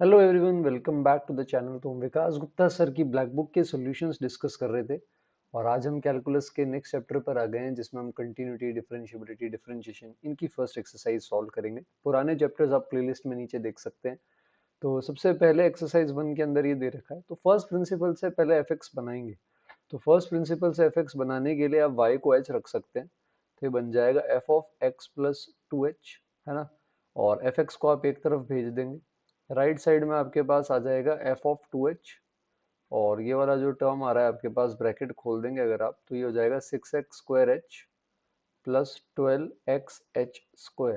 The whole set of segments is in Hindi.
Hello everyone, welcome back to the channel. तो हम विकास गुप्ता सर की ब्लैक बुक के सॉल्यूशंस डिस्कस कर रहे थे और आज हम कैलकुलस के नेक्स्ट चैप्टर पर आ गए हैं जिसमें हम कंटिन्यूटी, डिफरेंशिएबिलिटी, डिफरेंशिएशन इनकी फर्स्ट एक्सरसाइज सॉल्व करेंगे। पुराने चैप्टर्स आप प्लेलिस्ट में नीचे देख सकते हैं। तो सबसे पहले एक्सरसाइज 1 के अंदर ये दे रखा है, तो फर्स्ट प्रिंसिपल से पहले एफ एक्स बनाएंगे। तो फर्स्ट प्रिंसिपल से एफ एक्स बनाने के लिए आप वाई को एच रख सकते हैं, तो ये बन जाएगा F of x plus two H, है ना। और एफ एक्स को आप एक तरफ भेज देंगे, राइट साइड में आपके पास आ जाएगा एफ ऑफ टू एच, और ये वाला जो टर्म आ रहा है आपके पास ब्रैकेट खोल देंगे अगर आप, तो ये हो जाएगा 6x² h प्लस 12xh²।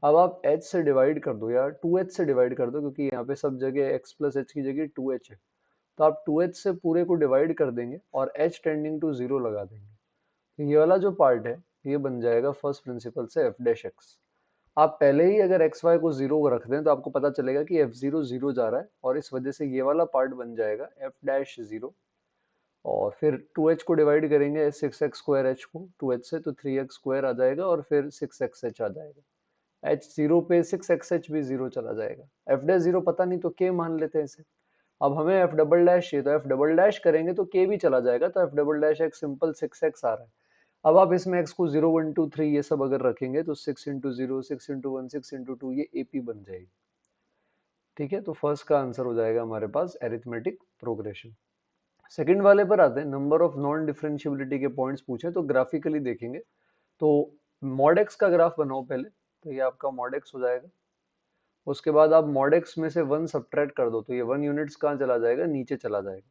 अब आप h से डिवाइड कर दो यार, 2h से डिवाइड कर दो, क्योंकि यहाँ पे सब जगह x प्लस एच की जगह 2h है। तो आप 2h से पूरे को डिवाइड कर देंगे और h टेंडिंग टू जीरो लगा देंगे। तो ये वाला जो पार्ट है ये बन जाएगा फर्स्ट प्रिंसिपल से एफ डैश एक्स। आप पहले ही अगर एक्स वाई को जीरो रख दें तो आपको पता चलेगा कि एफ जीरो जीरो जा रहा है, और इस वजह से ये वाला पार्ट बन जाएगा एफ डैश जीरो। और फिर 2h को डिवाइड करेंगे 6x² h को 2h से, तो 3x² आ जाएगा और फिर 6xh आ जाएगा। h जीरो पे 6xh भी जीरो चला जाएगा। एफ डैश जीरो पता नहीं तो k मान लेते हैं इसे। अब हमें एफ डबल डैश चाहिए, तो एफ डबल डैश करेंगे तो k भी चला जाएगा, तो एफ डबल डैश एक सिंपल 6x आ रहा है। अब आप इसमें x को 0 1 2 3 ये सब अगर रखेंगे तो 6 into zero, 6 into one, 6 into two, ये एपी बन जाएगी। ठीक है, तो फर्स्ट का आंसर हो जाएगा हमारे पास एरिथमेटिक प्रोग्रेशन। सेकंड वाले पर आते हैं, नंबर ऑफ नॉन डिफरेंशिएबिलिटी के पॉइंट्स पूछे तो ग्राफिकली देखेंगे। तो मॉड एक्स का ग्राफ बनाओ पहले, तो ये आपका मॉड एक्स हो जाएगा। उसके बाद आप मॉड एक्स में से वन सब्ट्रैक्ट कर दो, तो ये वन यूनिट्स कहाँ चला जाएगा, नीचे चला जाएगा।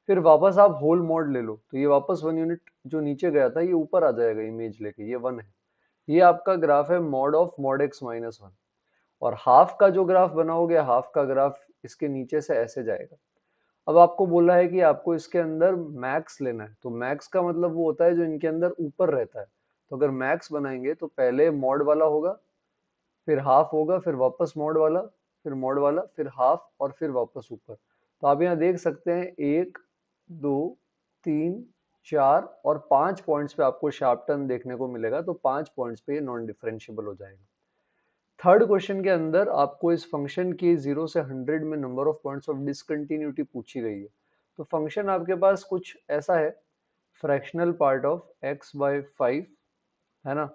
फिर वापस आप होल मॉड ले लो, तो ये वापस वन यूनिट जो नीचे गया था ये ऊपर आ जाएगा इमेज लेके, ये वन है। ये आपका ग्राफ है mod of mod x minus one. और हाफ का जो ग्राफ बनाओगे, हाफ का ग्राफ इसके नीचे से ऐसे जाएगा। अब आपको बोला है कि आपको इसके अंदर मैक्स लेना है, तो मैक्स का मतलब वो होता है जो इनके अंदर ऊपर रहता है। तो अगर मैक्स बनाएंगे तो पहले मॉड वाला होगा, फिर हाफ होगा, फिर वापस मॉड वाला, फिर मॉड वाला, फिर हाफ, और फिर वापस ऊपर। तो आप यहाँ देख सकते हैं 1 2 3 4 और 5 पॉइंट्स पे आपको शार्प टर्न देखने को मिलेगा, तो 5 पॉइंट्स पे ये नॉन डिफरेंशिएबल हो जाएगा। थर्ड क्वेश्चन के अंदर आपको इस फंक्शन की 0 से 100 में number of points of discontinuity पूछी गई है। तो फंक्शन आपके पास कुछ ऐसा है, फ्रैक्शनल पार्ट ऑफ x/5, है ना,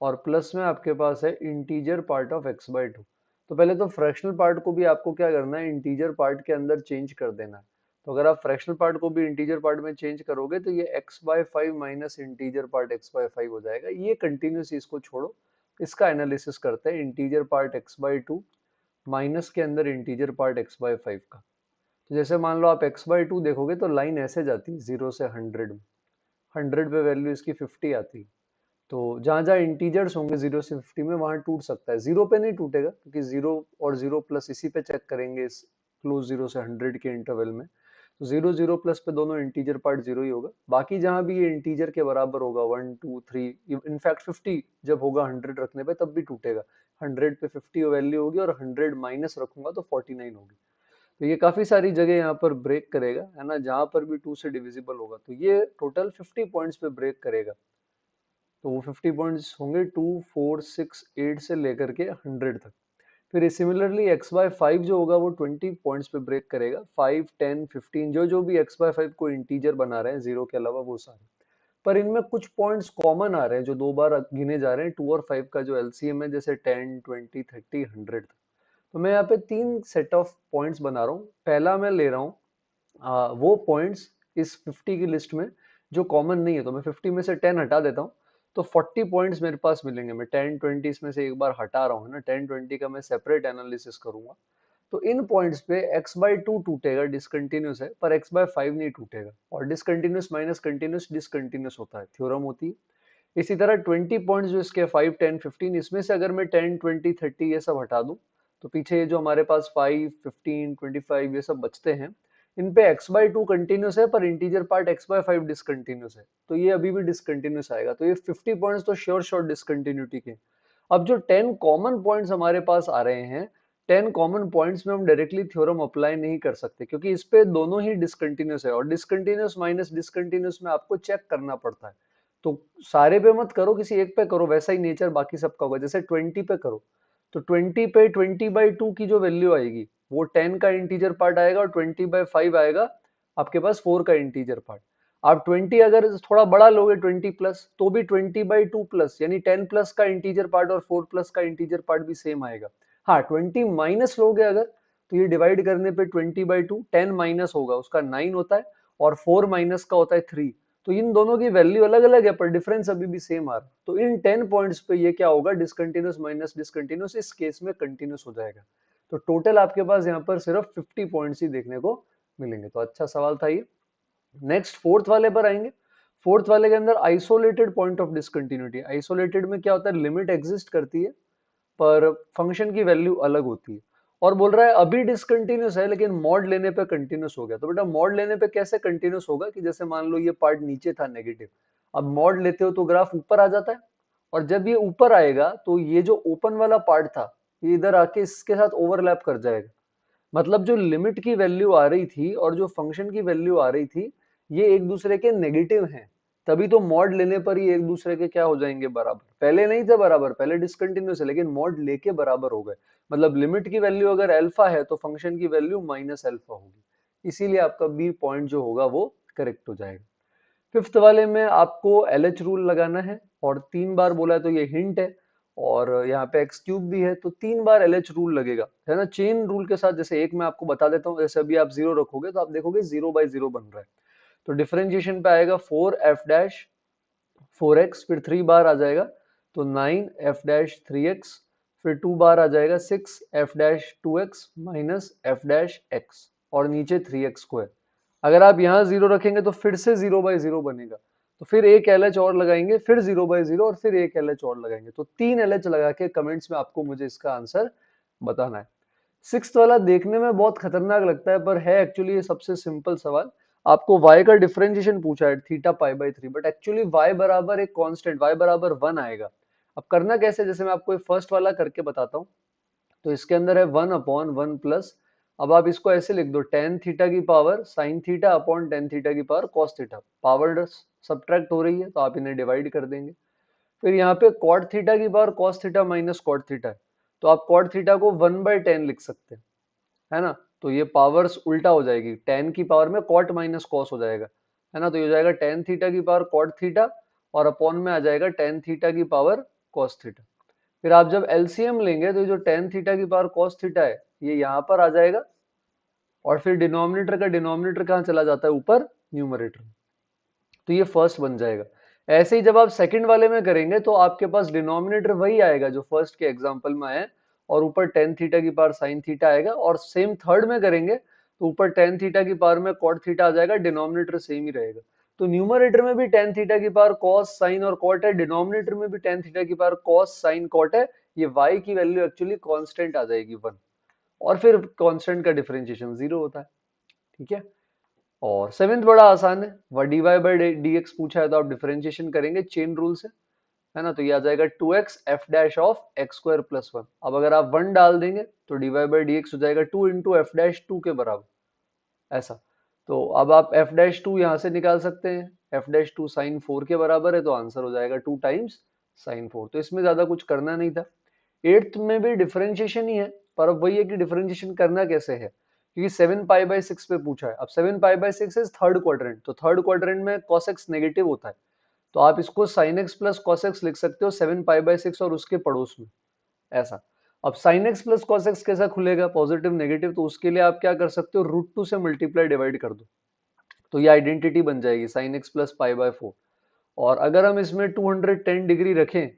और प्लस में आपके पास है इंटीजर पार्ट ऑफ x/2। तो पहले तो फ्रैक्शनल पार्ट को भी आपको क्या करना है, इंटीजर पार्ट के अंदर चेंज कर देना है। तो अगर आप फ्रैक्शनल पार्ट को भी इंटीजर पार्ट में चेंज करोगे तो ये x/5 minus integer part x/5 हो जाएगा। ये कंटिन्यूस, इसको छोड़ो, इसका एनालिसिस करते हैं। इंटीजर पार्ट x/2 माइनस के अंदर इंटीजर पार्ट x/5 का। तो जैसे मान लो आप x/2 देखोगे तो लाइन ऐसे जाती है 0 से 100 में। 100 पे वैल्यू इसकी 50 आती है। तो जहां जहां इंटीजर्स होंगे 0 से 50 में, वहां टूट सकता है। जीरो पे नहीं टूटेगा, क्योंकि जीरो और जीरो प्लस इसी पे चेक करेंगे, इस क्लोज 0 से 100 के इंटरवल में। तो जीरो जीरो प्लस पे दोनों इंटीजर पार्ट जीरो ही होगा। बाकी जहां भी ये इंटीजर के बराबर होगा 1 2 3, इनफैक्ट 50 जब होगा 100 रखने पे तब भी टूटेगा। 100 पे 50 वैल्यू होगी और 100 माइनस रखूंगा तो 49 होगी। तो ये काफी सारी जगह यहाँ पर ब्रेक करेगा, है ना, जहां पर भी 2 से डिविजिबल होगा। तो ये टोटल 50 पॉइंट्स पे ब्रेक करेगा। तो वो 50 पॉइंट्स होंगे 2 4 6 8 से लेकर के 100 तक। फिर सिमिलरली x/5 जो होगा वो 20 पॉइंट्स पे ब्रेक करेगा। 5 10 15 जो जो भी x/5 को इंटीजर बना रहे हैं जीरो के अलावा वो सारे। पर इनमें कुछ पॉइंट्स कॉमन आ रहे हैं जो दो बार गिने जा रहे हैं। 2 और 5 का जो एलसीएम है, जैसे 10 20 30 100 तक। तो मैं यहाँ पे तीन सेट ऑफ पॉइंट्स बना रहा हूँ। पहला मैं ले रहा हूँ वो पॉइंट्स इस 50 की लिस्ट में जो कॉमन नहीं है, तो मैं 50 में से 10 हटा देता हूँ। तो 40 पॉइंट्स मेरे पास मिलेंगे। मैं 10 20 इसमें से एक बार हटा रहा हूँ ना, 10 20 का मैं सेपरेट एनालिसिस करूंगा। तो इन पॉइंट्स पे x/2 टूटेगा, डिसकंटिन्यूस है, पर x/5 नहीं टूटेगा। और डिसकंटिन्यूस माइनस कंटिन्यूस डिसकंटिन्यूस होता है, थ्योरम होती है। इसी तरह 20 पॉइंट्स जो इसके 5 10 15, इसमें से अगर मैं 10 20 30 ये सब हटा दूं, तो पीछे ये जो हमारे पास 5 15 25 ये सब बचते हैं, इन पे x/2 कंटिन्यूस है पर इंटीजर पार्ट x/5 डिसकंटिन्यूस है। तो ये अभी भी डिसकंटिन्यूस आएगा। तो ये 50 पॉइंट्स तो श्योर श्योर डिसकंटिन्यूटी के। अब जो 10 कॉमन पॉइंट्स हमारे पास आ रहे हैं, 10 कॉमन पॉइंट्स में हम डायरेक्टली थ्योरम अप्लाई नहीं कर सकते, क्योंकि इस पे दोनों ही डिसकंटिन्यूस है, और डिसकंटिन्यूस माइनस डिसकंटिन्यूस में आपको चेक करना पड़ता है। तो सारे पे मत करो, किसी एक पे करो, वैसा ही नेचर बाकी सबका होगा। जैसे 20 पे करो, तो 20 पे 20/2 की जो वैल्यू आएगी वो 10 का इंटीजर पार्ट आएगा और 20/5 आएगा आपके पास 4 का इंटीजर पार्ट। आप 20 अगर थोड़ा बड़ा लोगे 20 प्लस तो भी 20/2 प्लस यानी 10 प्लस का इंटीजर पार्ट और 4 प्लस का इंटीजर पार्ट भी सेम आएगा। हाँ 20 माइनस लोगे अगर तो ये डिवाइड करने पे 20/2 10 माइनस होगा उसका 9 होता है और 4 माइनस का होता है 3। तो इन दोनों की वैल्यू अलग अलग है पर डिफरेंस अभी भी सेम आ रहा है। तो इन 10 पॉइंट्स पे ये क्या होगा, डिसकंटिन्यूस माइनस डिसकंटिन्यूस इस केस में कंटिन्यूस हो जाएगा। तो टोटल आपके पास यहाँ पर सिर्फ 50 पॉइंट्स ही देखने को मिलेंगे। तो अच्छा सवाल था ये। नेक्स्ट फोर्थ वाले पर आएंगे। फोर्थ वाले के अंदर isolated point of discontinuity. Isolated में क्या होता है, लिमिट एग्जिस्ट करती है पर फंक्शन की वैल्यू अलग होती है। और बोल रहा है अभी डिसकंटिन्यूस है लेकिन मॉड लेने पे कंटिन्यूस हो गया। तो बेटा मॉड लेने पे कैसे कंटिन्यूस होगा कि जैसे मान लो ये पार्ट नीचे था नेगेटिव, अब मॉड लेते हो तो ग्राफ ऊपर आ जाता है और जब ये ऊपर आएगा तो ये जो ओपन वाला पार्ट था ये इधर आके इसके साथ ओवरलैप कर जाएगा। मतलब जो लिमिट की वैल्यू आ रही थी और जो फंक्शन की वैल्यू आ रही थी ये एक दूसरे के नेगेटिव हैं। तभी तो मॉड लेने पर ही एक दूसरे के क्या हो जाएंगे, बराबर। पहले नहीं थे बराबर, पहले डिसकंटिन्यूस है लेकिन मॉड लेके बराबर हो गए। मतलब लिमिट की वैल्यू अगर अल्फा है तो फंक्शन की वैल्यू माइनस अल्फा होगी। इसीलिए आपका बी पॉइंट जो होगा वो करेक्ट हो जाएगा। फिफ्थ वाले में आपको LH रूल लगाना है और 3 बार बोला है तो ये हिंट है। और यहाँ पे एक्स क्यूब भी है तो 3 बार LH रूल लगेगा, है ना। चेन रूल के साथ जैसे एक मैं आपको बता देता हूँ, जैसे अभी आप 0 रखोगे तो आप देखोगे 0/0 बन रहा है। तो डिफरेंशिएशन पे आएगा 4f' 4x, फिर 3 बार आ जाएगा तो 9f' 3x, फिर 2 बार आ जाएगा 6f' 2x माइनस f' और नीचे 3x स्क्वायर। अगर आप यहाँ 0 रखेंगे तो फिर से 0/0 बनेगा। तो फिर एक LH और लगाएंगे, फिर 0/0 और फिर एक LH और लगाएंगे। तो 3 LH लगा के कमेंट्स में आपको मुझे इसका आंसर बताना है। सिक्स्थ वाला देखने में बहुत खतरनाक लगता है पर है एक्चुअली ये सबसे सिंपल सवाल। आपको y का डिफरेंशिएशन पूछा है थीटा π/3, बट एक्चुअली y बराबर एक कांस्टेंट y बराबर 1 आएगा। अब करना कैसे, जैसे मैं आपको फर्स्ट वाला करके बताता हूँ। तो इसके अंदर है 1/1 प्लस, अब आप इसको ऐसे लिख दो tan थीटा की power sin theta upon tan theta की power cos theta. Power subtract हो रही है तो आप इन्हें डिवाइड कर देंगे। फिर यहाँ पे cot थीटा की power cos theta minus cot theta है तो आप cot थीटा को 1/tan लिख सकते हैं, है ना। तो ये पावर्स उल्टा हो जाएगी, tan की पावर में cot माइनस cos हो जाएगा, है ना। तो ये हो जाएगा tan थीटा की पावर cot थीटा और अपॉन में आ जाएगा tan थीटा की पावर cos थीटा। फिर आप जब एलसीएम लेंगे तो ये जो tan थीटा की पावर cos थीटा है ये यहाँ पर आ जाएगा और फिर डिनोमिनेटर का डिनोमिनेटर कहाँ चला जाता है, ऊपर न्यूमरेटर। तो ये फर्स्ट बन जाएगा। ऐसे ही जब आप सेकंड वाले में करेंगे तो आपके पास डिनोमिनेटर वही आएगा जो फर्स्ट के एग्जांपल में आया है और ऊपर tan थीटा की पावर sin थीटा आएगा। और सेम थर्ड में करेंगे तो ऊपर tan थीटा की पावर में cot थीटा आ जाएगा, डिनोमिनेटर सेम ही रहेगा। तो न्यूमरेटर में भी tan थीटा की पावर cos sin और cot है, डिनोमिनेटर में भी tan थीटा की पावर cos sin cot है। ये y की वैल्यू एक्चुअली कांस्टेंट आ जाएगी 1 और फिर कांस्टेंट का डिफरेंशिएशन 0 होता है। ठीक है। और सेवेंथ बड़ा आसान है, वह dy/dx पूछा है तो आप डिफरेंशिएशन करेंगे चेन रूल से, है ना। तो ये आ जाएगा 2x f' of x² plus 1। अब अगर आप 1 डाल देंगे तो dy/dx हो जाएगा 2 इंटू f'2 के बराबर, ऐसा। तो अब आप f'2 यहाँ से निकाल सकते हैं, f'2 sin 4 के बराबर है तो आंसर हो जाएगा 2 टाइम्स sin 4। तो इसमें ज्यादा कुछ करना नहीं था। एट्थ में भी डिफरेंशिएशन ही है पर अब वही है कि डिफरेंशिएशन करना कैसे है, क्योंकि 7π/6 पे पूछा है। अब 7π/6 इज थर्ड क्वाड्रेंट, तो थर्ड क्वाड्रेंट में cos x नेगेटिव होता है तो आप इसको sin x plus cos x लिख सकते हो 7π/6 और उसके पड़ोस में, ऐसा। अब sin x plus cos x कैसा खुलेगा, पॉजिटिव नेगेटिव, तो उसके लिए आप क्या कर सकते हो, √2 से मल्टीप्लाई डिवाइड कर दो तो ये आइडेंटिटी बन जाएगी sin x प्लस π/4। और अगर हम इसमें 210 डिग्री रखें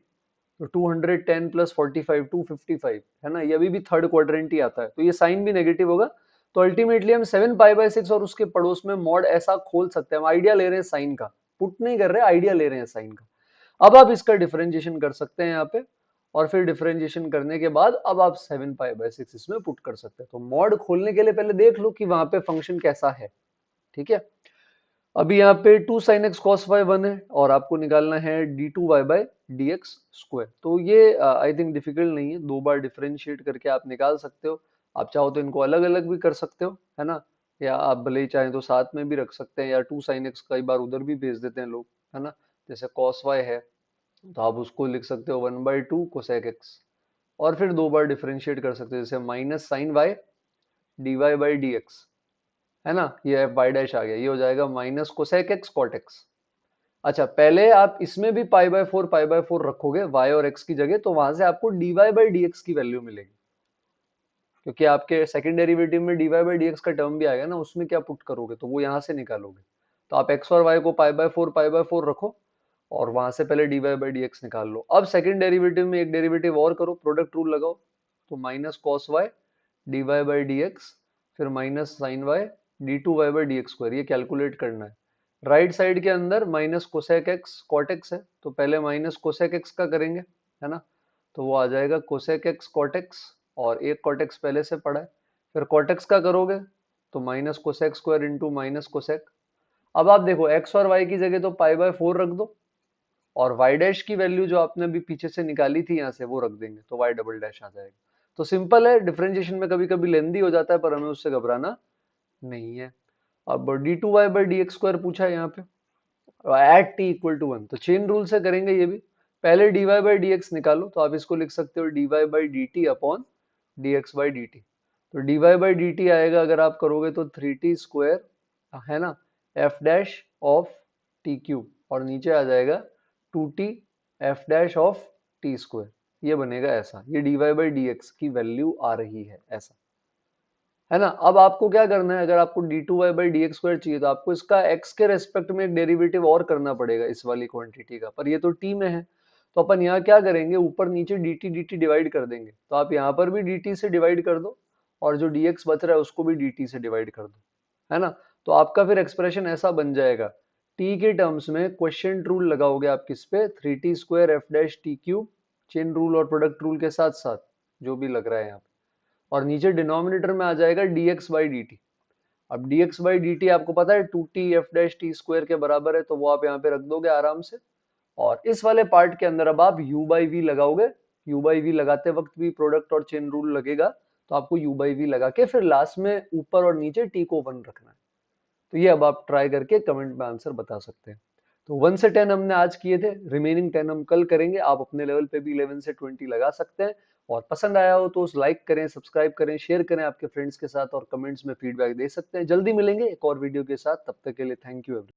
तो 210 प्लस 45 255, है ना। ये अभी भी थर्ड क्वाड्रेंट ही आता है तो ये साइन भी नेगेटिव होगा। तो अल्टीमेटली हम 7π/6 और उसके पड़ोस में मॉड ऐसा खोल सकते हैं। हम आइडिया ले रहे हैं साइन का, पुट नहीं कर रहे, आइडिया ले रहे हैं साइन का। अब आप इसका डिफरेंशिएशन कर सकते हैं यहाँ पे और फिर डिफरेंशिएशन करने के बाद अब आप 7π/6 इसमें पुट कर सकते हैं। तो मॉड खोलने के लिए पहले देख लो कि वहां पे फंक्शन कैसा है। ठीक है। अभी यहाँ पे 2 sin x cos y 1 है और आपको निकालना है d2y/dx स्क्वायर। तो ये आई थिंक डिफिकल्ट नहीं है, 2 बार डिफरेंशिएट करके आप निकाल सकते हो। आप चाहो तो इनको अलग अलग भी कर सकते हो, है ना। या आप भले ही चाहें तो साथ में भी रख सकते हैं, या 2 sin x कई बार उधर भी भेज देते हैं लोग, है ना। जैसे cos y है तो आप उसको लिख सकते हो 1/2 cosec x और फिर 2 बार डिफरेंशिएट कर सकते हो, जैसे minus sine y D Y by D X, है ना, ये एफ वाई डैश आ गया, ये हो जाएगा minus cosec x cot x. अच्छा, पहले आप इसमें भी पाई बाय फोर रखोगे y और x की जगह, तो वहां से आपको dy बाई डी एक्स की वैल्यू मिलेगी, क्योंकि आपके सेकंड डेरिवेटिव में dy बाई डी एक्स का टर्म भी आएगा ना, उसमें क्या पुट करोगे तो वो यहां से निकालोगे। तो आप x और y को पाई बाय फोर रखो और वहां से पहले dy बाई डी एक्स निकाल लो। अब सेकंड डेरिवेटिव में एक डेरिवेटिव और करो, प्रोडक्ट रूल लगाओ, तो minus cos y d Y by D x, फिर minus sine y d two Y by D x square, ये कैलकुलेट करना है। राइट साइड के अंदर minus cosec x cot x है, तो पहले माइनस कोसेक एक्स का करेंगे, है ना, तो वो आ जाएगा कोसेक एक्स कॉट एक्स, और एक कॉट एक्स पहले से पड़ा है। फिर कॉट एक्स का करोगे तो minus cosec square into minus cosec. अब आप देखो एक्स और वाई की जगह तो पाई बाय फोर रख दो, और वाई डैश की वैल्यू जो आपने अभी पीछे से निकाली थी यहाँ से वो रख देंगे, तो वाई डबल डैश आ जाएगा। तो सिंपल है, डिफरेंशिएशन में कभी कभी लेंदी हो जाता है, पर हमें उससे घबराना नहीं है। अब d two Y by D x square पूछा है यहाँ पे, at t equal to one, तो चेन रूल से करेंगे ये भी। पहले d Y by D x निकालो, तो आप इसको लिख सकते हो d Y by D t upon d x by D t. तो d Y by D t आएगा अगर आप करोगे तो थ्री टी स्क्वायर, है ना, F dash of T cube, और नीचे आ जाएगा two T F dash of T square, ये बनेगा ऐसा। ये D Y by D X की वैल्यू आ रही है ऐसा, है ना। अब आपको क्या करना है, अगर आपको D two Y by D x square चाहिए तो आपको इसका एक्स के रेस्पेक्ट में एक डेरिवेटिव और करना पड़ेगा इस वाली क्वांटिटी का, पर ये तो टी में है, तो अपन यहाँ क्या करेंगे, ऊपर नीचे डी टी डिवाइड कर देंगे, तो आप यहाँ पर भी डी टी से डिवाइड कर दो, और जो डी एक्स बच रहा है उसको भी डी टी से डिवाइड कर दो, है ना। तो आपका फिर एक्सप्रेशन ऐसा बन जाएगा, टी के टर्म्स में क्वेश्चन रूल लगाओगे आप किस पे, three T square F dash T cube, chain rule और प्रोडक्ट रूल के साथ साथ जो भी लग रहा है यहाँ पे, और नीचे डिनोमिनेटर में आ जाएगा dx बाई डी टी। अब dx बाई डी टी आपको पता है two T F dash T square के बराबर है, तो वो आप यहाँ पे रख दोगे आराम से। और इस वाले पार्ट के अंदर अब आप u बाई वी लगाओगे, u बाई वी लगाते वक्त भी प्रोडक्ट और चेन रूल लगेगा, तो आपको u बाई वी लगा के फिर लास्ट में ऊपर और नीचे t को 1 रखना है। तो ये अब आप ट्राई करके कमेंट में आंसर बता सकते हैं। तो 1 से 10 हमने आज किए थे, रिमेनिंग 10 हम कल करेंगे। आप अपने लेवल पे भी 11 से 20 लगा सकते हैं, और पसंद आया हो तो उस लाइक करें, सब्सक्राइब करें, शेयर करें आपके फ्रेंड्स के साथ, और कमेंट्स में फीडबैक दे सकते हैं। जल्दी मिलेंगे एक और वीडियो के साथ, तब तक के लिए थैंक यू एवरीवन।